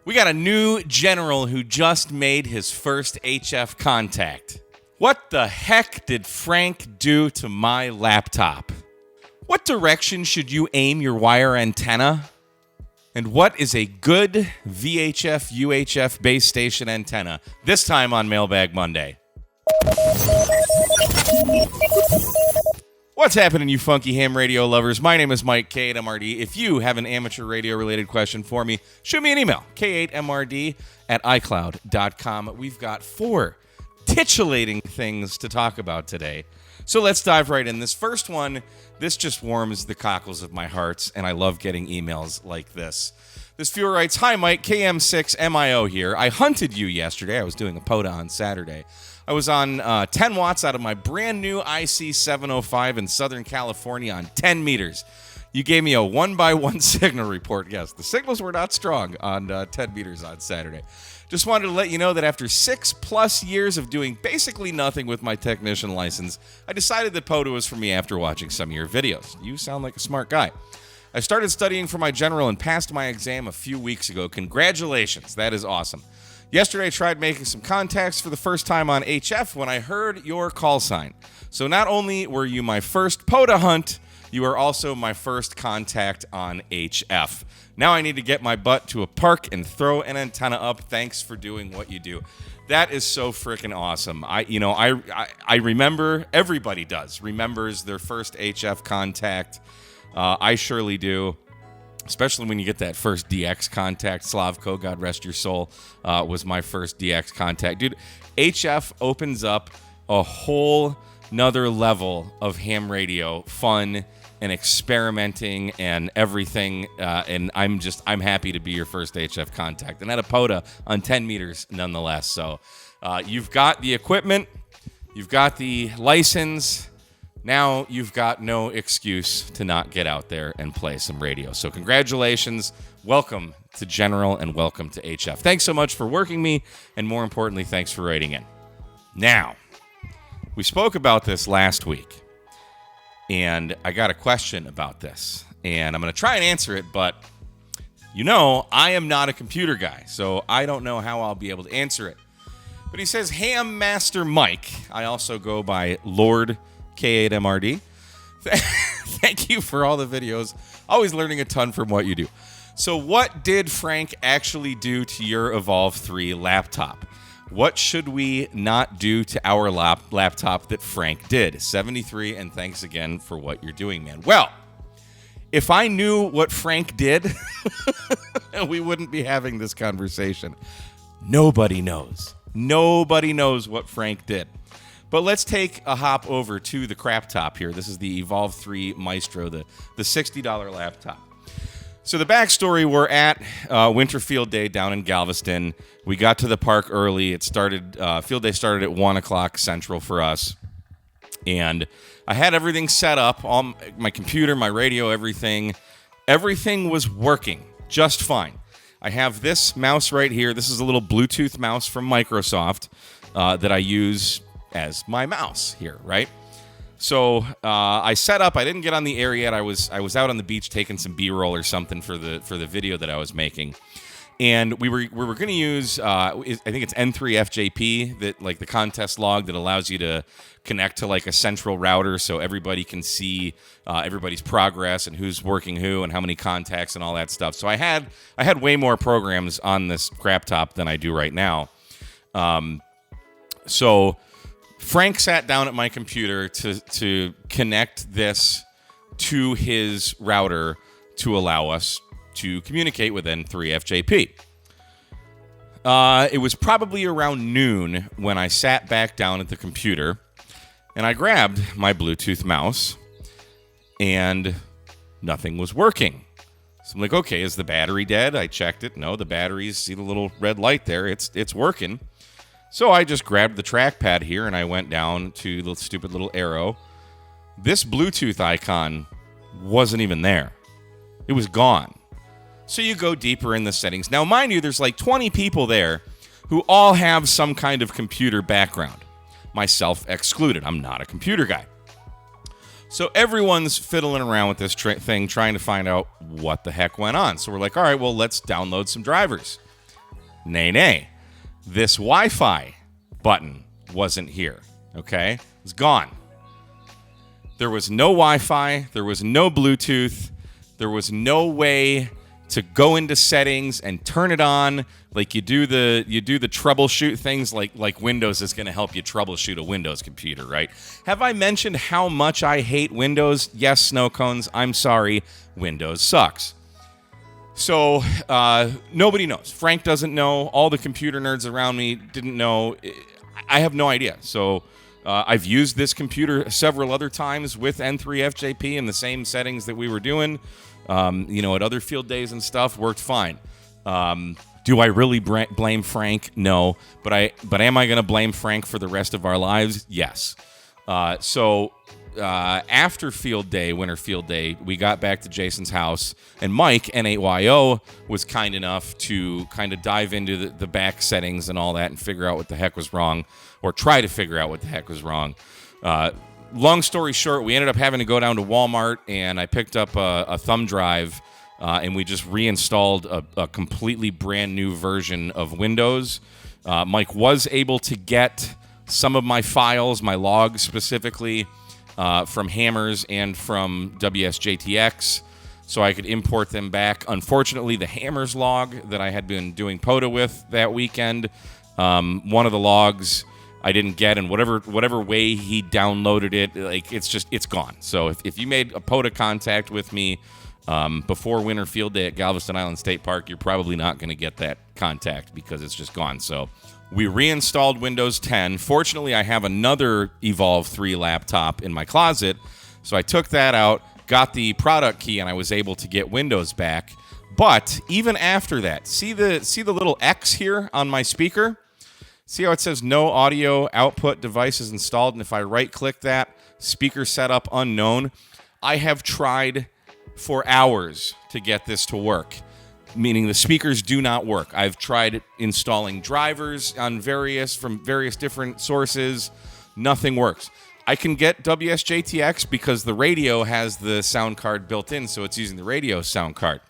We got a new general who just made his first HF contact. What the heck did Frank do to my laptop? What direction should you aim your wire antenna? And what is a good VHF UHF base station antenna? This time on Mailbag Monday. What's happening, you funky ham radio lovers? My name is Mike, K8MRD. If you have an amateur radio-related question for me, shoot me an email, k8mrd@icloud.com. We've got 4 titillating things to talk about today. So let's dive right in. This first one, this just warms the cockles of my heart, and I love getting emails like this. This viewer writes, "Hi, Mike, KM6MIO here. I hunted you yesterday. I was doing a POTA on Saturday. I was on 10 watts out of my brand new IC705 in Southern California on 10 meters. You gave me a 1x1 signal report. Yes, the signals were not strong on 10 meters on Saturday. Just wanted to let you know that after 6+ years of doing basically nothing with my technician license, I decided that POTA was for me after watching some of your videos. You sound like a smart guy. I started studying for my general and passed my exam a few weeks ago. Congratulations. That is awesome. Yesterday, I tried making some contacts for the first time on HF when I heard your call sign. So not only were you my first POTA hunt, you are also my first contact on HF. Now I need to get my butt to a park and throw an antenna up. Thanks for doing what you do." That is so freaking awesome. I remember, everybody remembers their first HF contact. I surely do. Especially when you get that first DX contact. Slavko, God rest your soul, was my first DX contact. Dude, HF opens up a whole nother level of ham radio, fun and experimenting and everything. And I'm happy to be your first HF contact. And at a POTA on 10 meters nonetheless. So you've got the equipment, you've got the license. Now you've got no excuse to not get out there and play some radio. So congratulations, welcome to General, and welcome to HF. Thanks so much for working me, and more importantly, thanks for writing in. Now, we spoke about this last week, and I got a question about this, and I'm going to try and answer it, but I am not a computer guy, so I don't know how I'll be able to answer it. But he says, Ham Master Mike, I also go by Lord K8MRD. Thank you for all the videos. Always learning a ton from what you do. So what did Frank actually do to your Evolve 3 laptop? What should we not do to our laptop that Frank did? 73, and thanks again for what you're doing, man. Well, if I knew what Frank did, we wouldn't be having this conversation. Nobody knows. Nobody knows what Frank did. But let's take a hop over to the crap top here. This is the Evolve 3 Maestro, the $60 laptop. So the backstory, we're at Winter Field Day down in Galveston. We got to the park early. It started, field day started at 1 o'clock Central for us. And I had everything set up, all my computer, my radio, everything. Everything was working just fine. I have this mouse right here. This is a little Bluetooth mouse from Microsoft that I use as my mouse here, right? So I set up. I didn't get on the air yet. I was out on the beach taking some B-roll or something for the video that I was making, and we were going to use I think it's N3FJP, that like the contest log that allows you to connect to like a central router so everybody can see everybody's progress and who's working who and how many contacts and all that stuff. So I had way more programs on this crap top than I do right now. So Frank sat down at my computer to connect this to his router to allow us to communicate with N3FJP. It was probably around noon when I sat back down at the computer, and I grabbed my Bluetooth mouse, and nothing was working. So I'm like, okay, is the battery dead? I checked it. No, the batteries, see the little red light there. It's working. So I just grabbed the trackpad here and I went down to the stupid little arrow. This Bluetooth icon wasn't even there. It was gone. So you go deeper in the settings. Now, mind you, there's like 20 people there who all have some kind of computer background. Myself excluded. I'm not a computer guy. So everyone's fiddling around with this thing, trying to find out what the heck went on. So we're like, all right, well, let's download some drivers. Nay. This Wi-Fi button wasn't here, okay? It's gone. There was no Wi-Fi. There was no Bluetooth. There was no way to go into settings and turn it on like you do the troubleshoot things like Windows is going to help you troubleshoot a Windows computer, right? Have I mentioned how much I hate Windows? Yes, snow cones. I'm sorry. Windows sucks. So nobody knows. Frank doesn't know. All the computer nerds around me didn't know. I have no idea. So I've used this computer several other times with N3FJP in the same settings that we were doing. At other field days and stuff, worked fine. Do I really blame Frank? No. But am I going to blame Frank for the rest of our lives? Yes. After field day, winter field day, we got back to Jason's house, and Mike, N8YO, was kind enough to kind of dive into the back settings and all that and figure out what the heck was wrong, or try to figure out what the heck was wrong. Long story short, we ended up having to go down to Walmart, and I picked up a thumb drive, and we just reinstalled a completely brand new version of Windows. Mike was able to get some of my files, my logs specifically, from Hammers and from WSJTX, so I could import them back. Unfortunately, the Hammers log that I had been doing POTA with that weekend, one of the logs I didn't get, and whatever way he downloaded it, it's gone. So if you made a POTA contact with me before Winter Field Day at Galveston Island State Park, you're probably not going to get that contact because it's just gone. So we reinstalled Windows 10. Fortunately, I have another Evolve 3 laptop in my closet, so I took that out, got the product key, and I was able to get Windows back. But even after that, see the little X here on my speaker? See how it says no audio output devices installed? And if I right-click that, speaker setup unknown, I have tried for hours to get this to work, meaning the speakers do not work. I've tried installing drivers from various different sources. Nothing works. I can get WSJTX because the radio has the sound card built in, so it's using the radio sound card.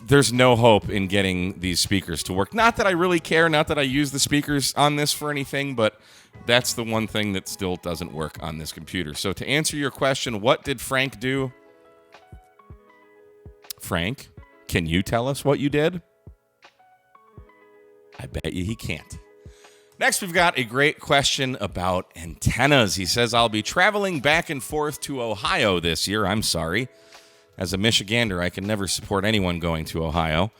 There's no hope in getting these speakers to work. Not that I really care, not that I use the speakers on this for anything, but that's the one thing that still doesn't work on this computer. So to answer your question, what did Frank do? Frank, can you tell us what you did? I bet you he can't. Next, we've got a great question about antennas. He says, I'll be traveling back and forth to Ohio this year. I'm sorry. As a Michigander, I can never support anyone going to Ohio.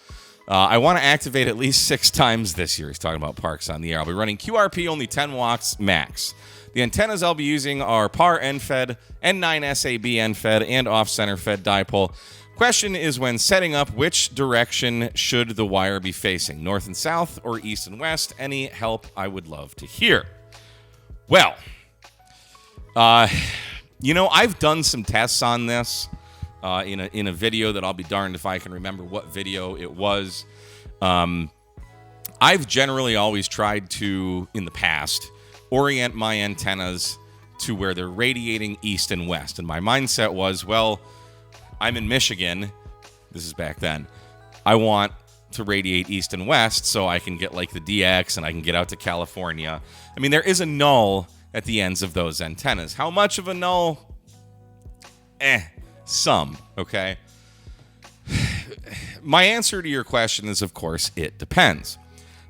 I want to activate at least 6 times this year. He's talking about parks on the air. I'll be running QRP only 10 watts max. The antennas I'll be using are PAR end-fed, N9 SAB end-fed, and off-center fed dipole. Question is, when setting up, which direction should the wire be facing? North and south or east and west? Any help I would love to hear. Well, I've done some tests on this. In a video that I'll be darned if I can remember what video it was. I've generally always tried to, in the past, orient my antennas to where they're radiating east and west. And my mindset was, well, I'm in Michigan. This is back then. I want to radiate east and west so I can get like the DX and I can get out to California. I mean, there is a null at the ends of those antennas. How much of a null? Some, okay? My answer to your question is, of course, it depends.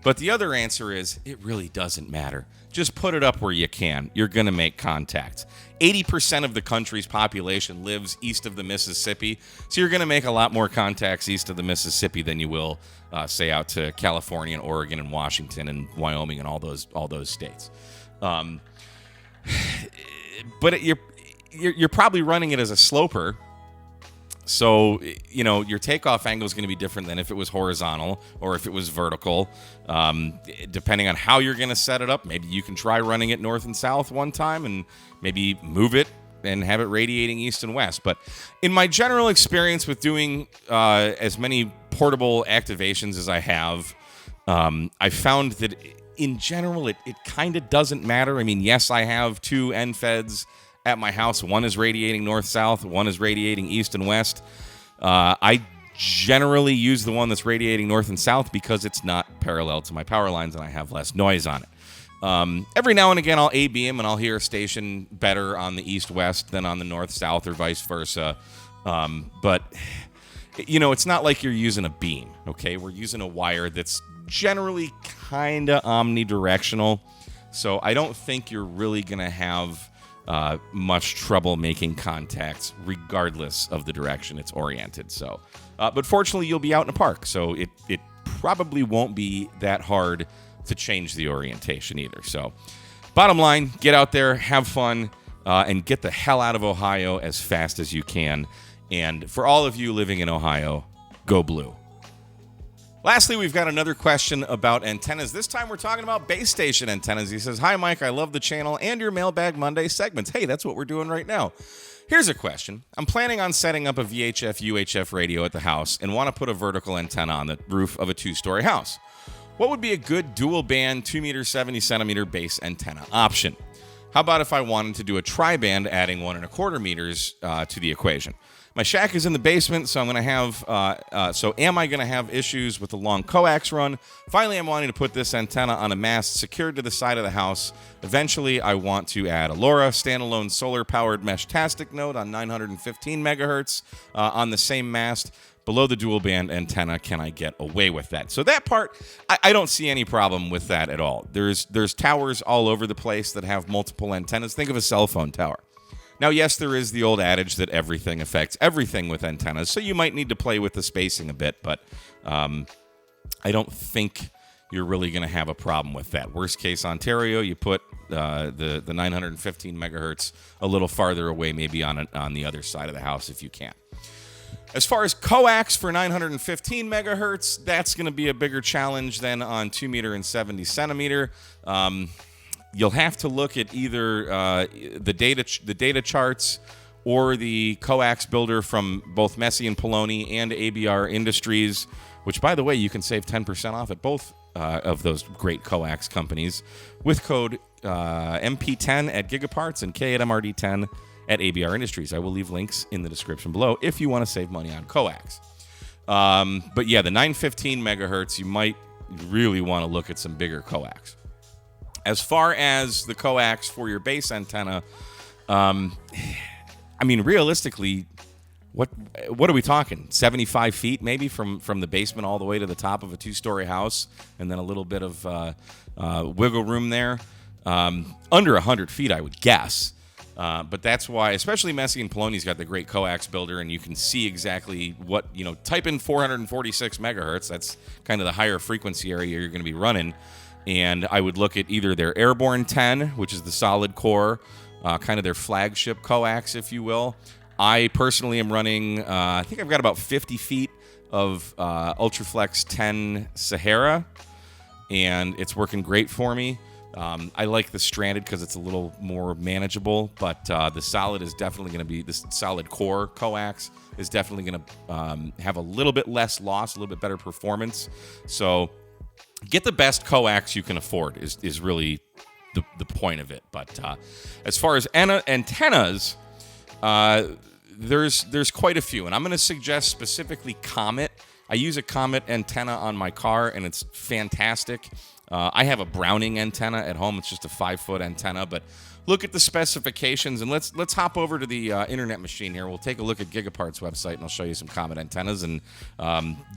But the other answer is, it really doesn't matter. Just put it up where you can. You're going to make contact. 80% of the country's population lives east of the Mississippi, so you're going to make a lot more contacts east of the Mississippi than you will, say, out to California and Oregon and Washington and Wyoming and all those states. But you're probably running it as a sloper. So, your takeoff angle is going to be different than if it was horizontal or if it was vertical. Depending on how you're going to set it up, maybe you can try running it north and south one time and maybe move it and have it radiating east and west. But in my general experience with doing as many portable activations as I have, I found that in general it kind of doesn't matter. I mean, yes, I have 2 end-feds at my house. One is radiating north-south, one is radiating east and west. I generally use the one that's radiating north and south because it's not parallel to my power lines and I have less noise on it. Every now and again, I'll A-B them and I'll hear a station better on the east-west than on the north-south or vice versa. But, it's not like you're using a beam, okay? We're using a wire that's generally kind of omnidirectional. So I don't think you're really going to have much trouble making contacts regardless of the direction it's oriented. So, but fortunately, you'll be out in a park, so it probably won't be that hard to change the orientation either. So, bottom line, get out there, have fun, and get the hell out of Ohio as fast as you can. And for all of you living in Ohio, go blue. Lastly, we've got another question about antennas. This time we're talking about base station antennas. He says, "Hi, Mike. I love the channel and your Mailbag Monday segments." Hey, that's what we're doing right now. Here's a question. I'm planning on setting up a VHF UHF radio at the house and want to put a vertical antenna on the roof of a 2-story house. What would be a good dual band 2 meter 70 centimeter base antenna option? How about if I wanted to do a tri-band adding 1 1/4 meters to the equation? My shack is in the basement, so am I going to have issues with the long coax run? Finally, I'm wanting to put this antenna on a mast secured to the side of the house. Eventually, I want to add a LoRa standalone solar-powered mesh-tastic node on 915 megahertz on the same mast. Below the dual band antenna, can I get away with that? So that part, I don't see any problem with that at all. There's towers all over the place that have multiple antennas. Think of a cell phone tower. Now, yes, there is the old adage that everything affects everything with antennas, so you might need to play with the spacing a bit, but I don't think you're really going to have a problem with that. Worst case Ontario, you put the 915 megahertz a little farther away, maybe on the other side of the house if you can. As far as coax for 915 megahertz, that's going to be a bigger challenge than on 2 meter and 70 centimeter. You'll have to look at either the data charts or the coax builder from both Messi and Poloni and ABR Industries, which, by the way, you can save 10% off at both of those great coax companies with code MP10 at Gigaparts and K at MRD10 at ABR Industries. I will leave links in the description below if you want to save money on coax. But yeah, the 915 megahertz, you might really want to look at some bigger coax. As far as the coax for your base antenna, realistically, what are we talking? 75 feet maybe from the basement all the way to the top of a 2-story house, and then a little bit of wiggle room there. Under 100 feet, I would guess. But that's why, especially Messi and Poloni's got the great coax builder, and you can see exactly what, type in 446 megahertz. That's kind of the higher frequency area you're going to be running. And I would look at either their Airborne 10, which is the solid core, kind of their flagship coax, if you will. I personally am running, I think I've got about 50 feet of Ultraflex 10 Sahara, and it's working great for me. I like the stranded because it's a little more manageable, but the solid is definitely going to be, this solid core coax is definitely going to have a little bit less loss, a little bit better performance. So get the best coax you can afford is really the point of it. But as far as antennas, there's quite a few, and I'm going to suggest specifically Comet. I use a Comet antenna on my car, and it's fantastic. I have a Browning antenna at home. It's just a 5-foot antenna, but look at the specifications, and let's hop over to the internet machine here. We'll take a look at Gigapart's website, and I'll show you some Comet antennas, and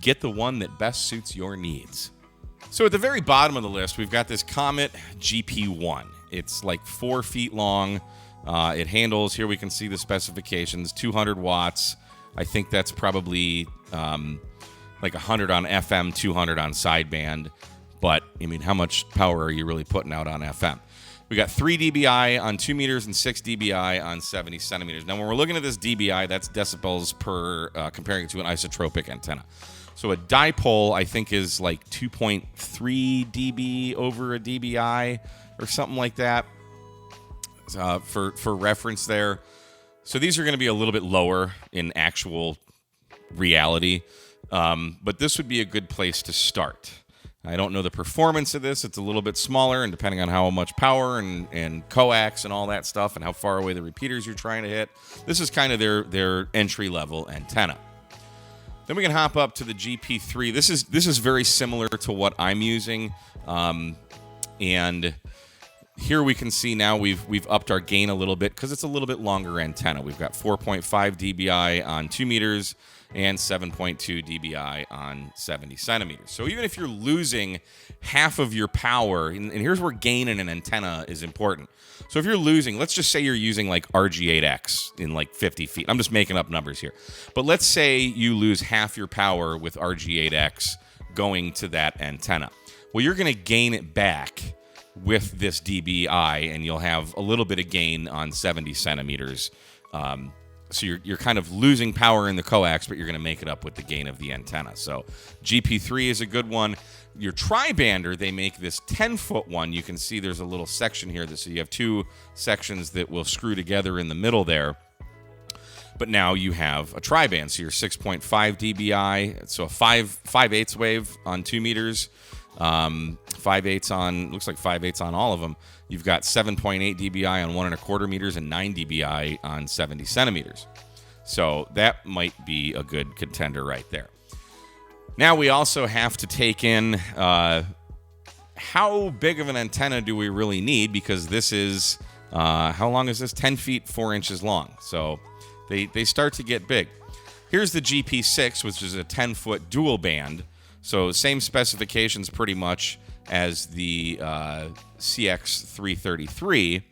get the one that best suits your needs. So at the very bottom of the list, we've got this Comet GP1. It's like 4 feet long. It handles, here we can see the specifications, 200 watts. I think that's probably like 100 on FM, 200 on sideband. But, how much power are you really putting out on FM? We got 3 dBi on 2 meters and 6 dBi on 70 centimeters. Now, when we're looking at this dBi, that's decibels per, comparing it to an isotropic antenna. So a dipole, I think, is like 2.3 dB over a dBi or something like that for reference there. So these are going to be a little bit lower in actual reality, but this would be a good place to start. I don't know the performance of this. It's a little bit smaller, and depending on how much power and coax and all that stuff and how far away the repeaters you're trying to hit, this is kind of their entry-level antenna. Then we can hop up to the GP3. This is very similar to what I'm using, and here we can see now we've upped our gain a little bit because it's a little bit longer antenna. We've got 4.5 dBi on 2 meters and 7.2 dBi on 70 centimeters. So even if you're losing half of your power, and here's where gain in an antenna is important. So if you're losing, let's just say you're using like RG8X in like 50 feet. I'm just making up numbers here. But let's say you lose half your power with RG8X going to that antenna. Well, you're going to gain it back with this dBi, and you'll have a little bit of gain on 70 centimeters. So you're kind of losing power in the coax, but you're going to make it up with the gain of the antenna. So GP3 is a good one. Your tri-bander, they make this 10-foot one. You can see there's a little section here. So you have two sections that will screw together in the middle there. But now you have a tri-band. So you're 6.5 dBi. So a 5/8 wave on 2 meters. 5/8 on, looks like 5/8 on all of them. You've got 7.8 dBi on 1.25 meters and 9 dBi on 70 centimeters. So that might be a good contender right there. Now we also have to take in how big of an antenna do we really need, because this is, how long is this? 10 feet, 4 inches long. So they start to get big. Here's the GP6, which is a 10-foot dual band. So same specifications pretty much as the CX333,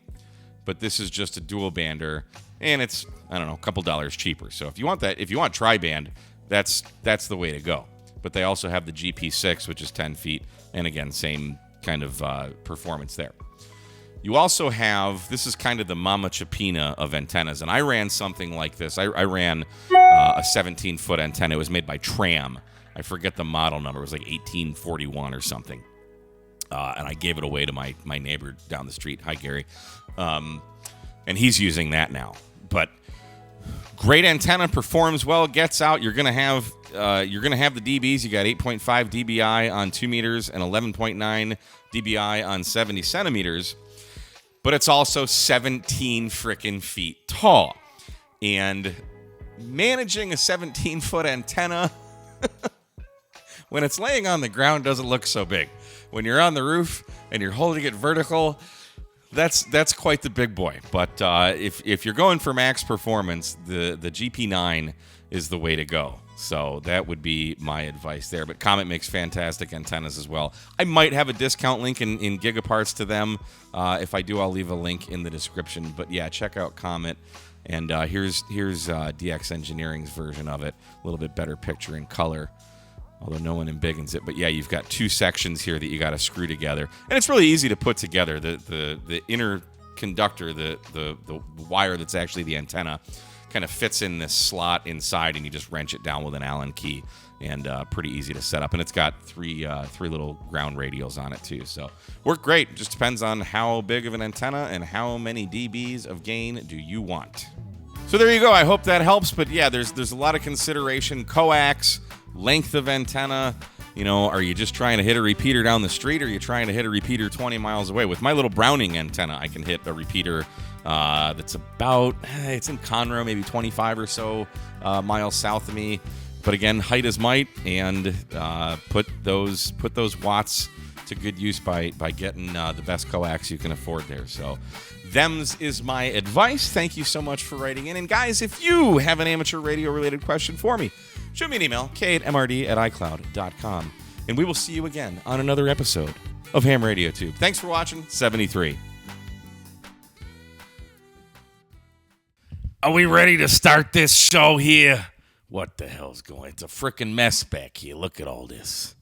but this is just a dual bander, and it's, I don't know, a couple dollars cheaper. So if you want that, if you want tri-band, that's the way to go. But they also have the GP6, which is 10 feet, and again, same kind of performance there. You also have, this is kind of the Mama Chapina of antennas, and I ran something like this. I ran a 17-foot antenna. It was made by Tram. I forget the model number. It was like 1841 or something. And I gave it away to my neighbor down the street. Hi, Gary. And he's using that now. But great antenna, performs well, gets out. You're gonna have the dBs. You got 8.5 dBi on 2 meters and 11.9 dBi on 70 centimeters. But it's also 17 frickin' feet tall. And managing a 17-foot antenna when it's laying on the ground doesn't look so big. When you're on the roof and you're holding it vertical, that's quite the big boy. But if you're going for max performance, the GP9 is the way to go. So that would be my advice there. But Comet makes fantastic antennas as well. I might have a discount link in Gigaparts to them. If I do, I'll leave a link in the description. But yeah, check out Comet. And here's DX Engineering's version of it. A little bit better picture in color, although no one embiggens it. But yeah, you've got two sections here that you got to screw together, and it's really easy to put together. The inner conductor, the wire that's actually the antenna, kind of fits in this slot inside, and you just wrench it down with an Allen key, and pretty easy to set up. And it's got three little ground radials on it too, so work great. It just depends on how big of an antenna and how many dBs of gain do you want. So there you go. I hope that helps. But yeah, there's a lot of consideration. Coax, length of antenna. You know, are you just trying to hit a repeater down the street, or are you trying to hit a repeater 20 miles away? With my little Browning antenna, I can hit a repeater that's about, it's in Conroe, maybe 25 or so miles south of me. But again, height is might, and put those watts to good use by getting the best coax you can afford there. So them's is my advice. Thank you so much for writing in. And guys, if you have an amateur radio related question for me, shoot me an email, k@mrd@icloud.com. And we will see you again on another episode of Ham Radio Tube. Thanks for watching 73. Are we ready to start this show here? What the hell's going on? It's a frickin' mess back here. Look at all this.